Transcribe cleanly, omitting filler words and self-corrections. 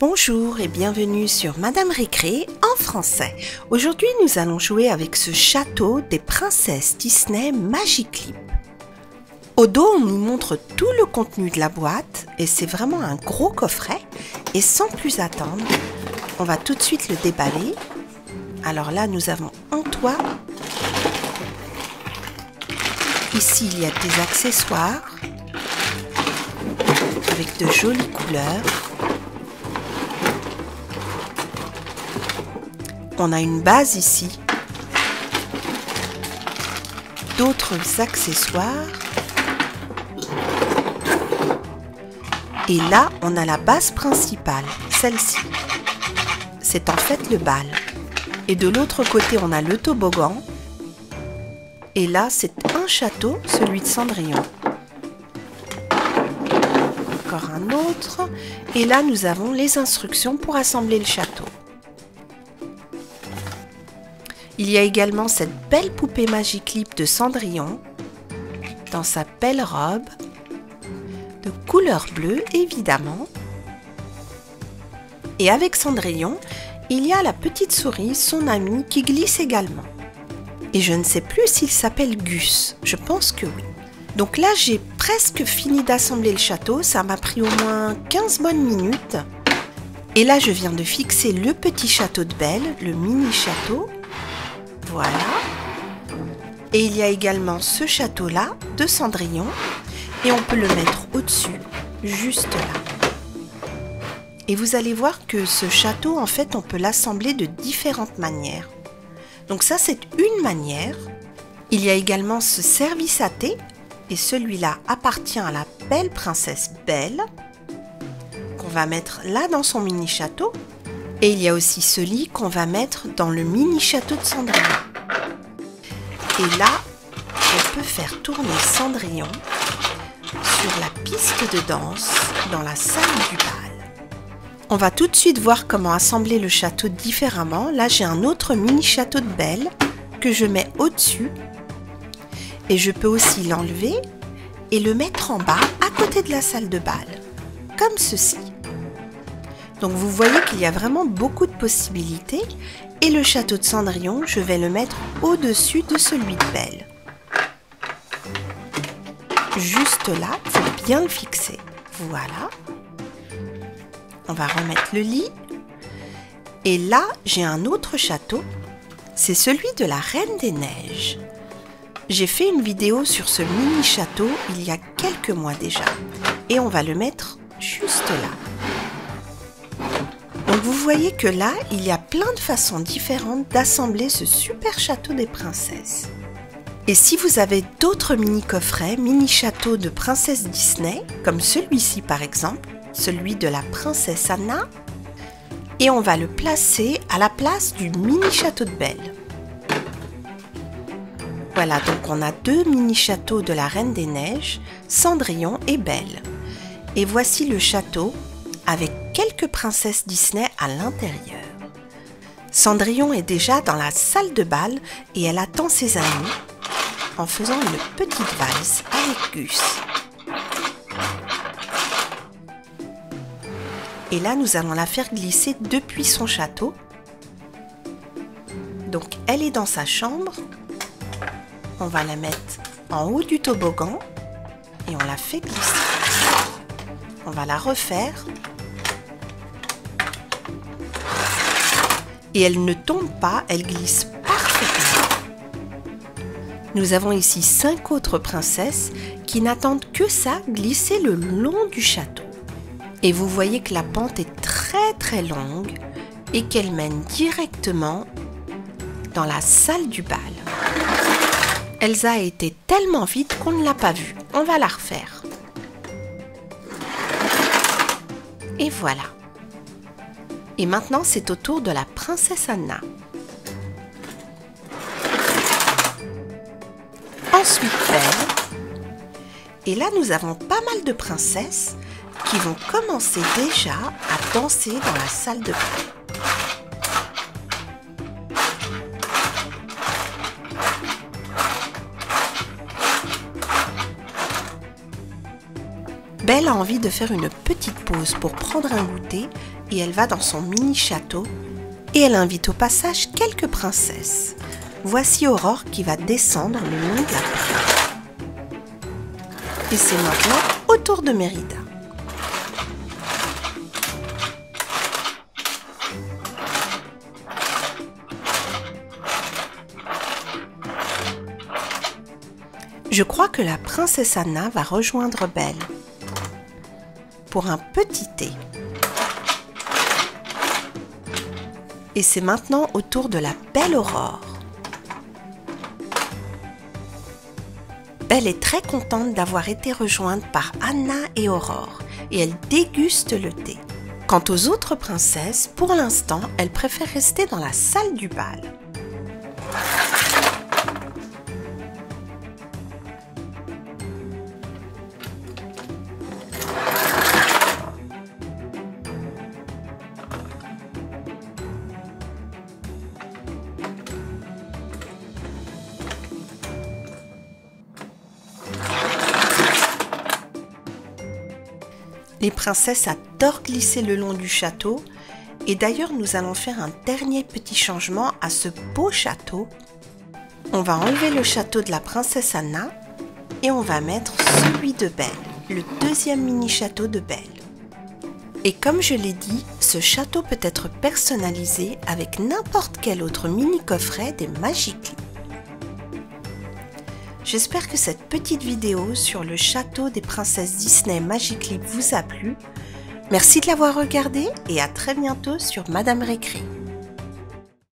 Bonjour et bienvenue sur Madame Récré en français. Aujourd'hui, nous allons jouer avec ce château des princesses Disney Magiclip. Au dos, on nous montre tout le contenu de la boîte et c'est vraiment un gros coffret. Et sans plus attendre, on va tout de suite le déballer. Alors là, nous avons un toit. Ici, il y a des accessoires avec de jolies couleurs. On a une base ici, d'autres accessoires, et là on a la base principale, celle-ci. C'est en fait le bal. Et de l'autre côté on a le toboggan, et là c'est un château, celui de Cendrillon. Encore un autre, et là nous avons les instructions pour assembler le château. Il y a également cette belle poupée Magiclip de Cendrillon, dans sa belle robe, de couleur bleue évidemment. Et avec Cendrillon, il y a la petite souris, son amie, qui glisse également. Et je ne sais plus s'il s'appelle Gus, je pense que oui. Donc là, j'ai presque fini d'assembler le château, ça m'a pris au moins 15 bonnes minutes. Et là, je viens de fixer le petit château de Belle, le mini château. Voilà. Et il y a également ce château-là de Cendrillon. Et on peut le mettre au-dessus, juste là. Et vous allez voir que ce château, en fait, on peut l'assembler de différentes manières. Donc ça, c'est une manière. Il y a également ce service à thé. Et celui-là appartient à la belle princesse Belle, qu'on va mettre là dans son mini château. Et il y a aussi ce lit qu'on va mettre dans le mini château de Cendrillon. Et là, on peut faire tourner Cendrillon sur la piste de danse dans la salle du bal. On va tout de suite voir comment assembler le château différemment. Là, j'ai un autre mini château de Belle que je mets au-dessus. Et je peux aussi l'enlever et le mettre en bas à côté de la salle de bal, comme ceci. Donc vous voyez qu'il y a vraiment beaucoup de possibilités et le château de Cendrillon, je vais le mettre au-dessus de celui de Belle. Juste là, il faut bien le fixer. Voilà. On va remettre le lit. Et là, j'ai un autre château. C'est celui de la Reine des Neiges. J'ai fait une vidéo sur ce mini château il y a quelques mois déjà. Et on va le mettre juste là. Donc vous voyez que là, il y a plein de façons différentes d'assembler ce super château des princesses. Et si vous avez d'autres mini coffrets, mini châteaux de princesses Disney, comme celui-ci par exemple, celui de la princesse Anna, et on va le placer à la place du mini château de Belle. Voilà, donc on a deux mini châteaux de la Reine des Neiges, Cendrillon et Belle. Et voici le château avec quelques princesses Disney à l'intérieur. Cendrillon est déjà dans la salle de bal et elle attend ses amis en faisant une petite valse avec Gus. Et là, nous allons la faire glisser depuis son château. Donc, elle est dans sa chambre. On va la mettre en haut du toboggan et on la fait glisser. On va la refaire. Et elle ne tombe pas, elle glisse parfaitement. Nous avons ici 5 autres princesses qui n'attendent que ça, glisser le long du château. Et vous voyez que la pente est très longue et qu'elle mène directement dans la salle du bal. Elsa a été tellement vite qu'on ne l'a pas vue. On va la refaire. Et voilà. Et maintenant, c'est au tour de la princesse Anna. Ensuite, Belle. Et là, nous avons pas mal de princesses qui vont commencer déjà à danser dans la salle de bain. Belle a envie de faire une petite pause pour prendre un goûter et elle va dans son mini château et elle invite au passage quelques princesses. Voici Aurore qui va descendre le long de la porte. Et c'est maintenant au tour de Mérida. Je crois que la princesse Anna va rejoindre Belle pour un petit thé. Et c'est maintenant au tour de la belle Aurore. Belle est très contente d'avoir été rejointe par Anna et Aurore et elle déguste le thé. Quant aux autres princesses, pour l'instant, elles préfèrent rester dans la salle du bal. Les princesses adorent glisser le long du château et d'ailleurs nous allons faire un dernier petit changement à ce beau château. On va enlever le château de la princesse Anna et on va mettre celui de Belle, le deuxième mini château de Belle. Et comme je l'ai dit, ce château peut être personnalisé avec n'importe quel autre mini coffret des Magicleap. J'espère que cette petite vidéo sur le château des princesses Disney Magicleap vous a plu. Merci de l'avoir regardé et à très bientôt sur Madame Récré.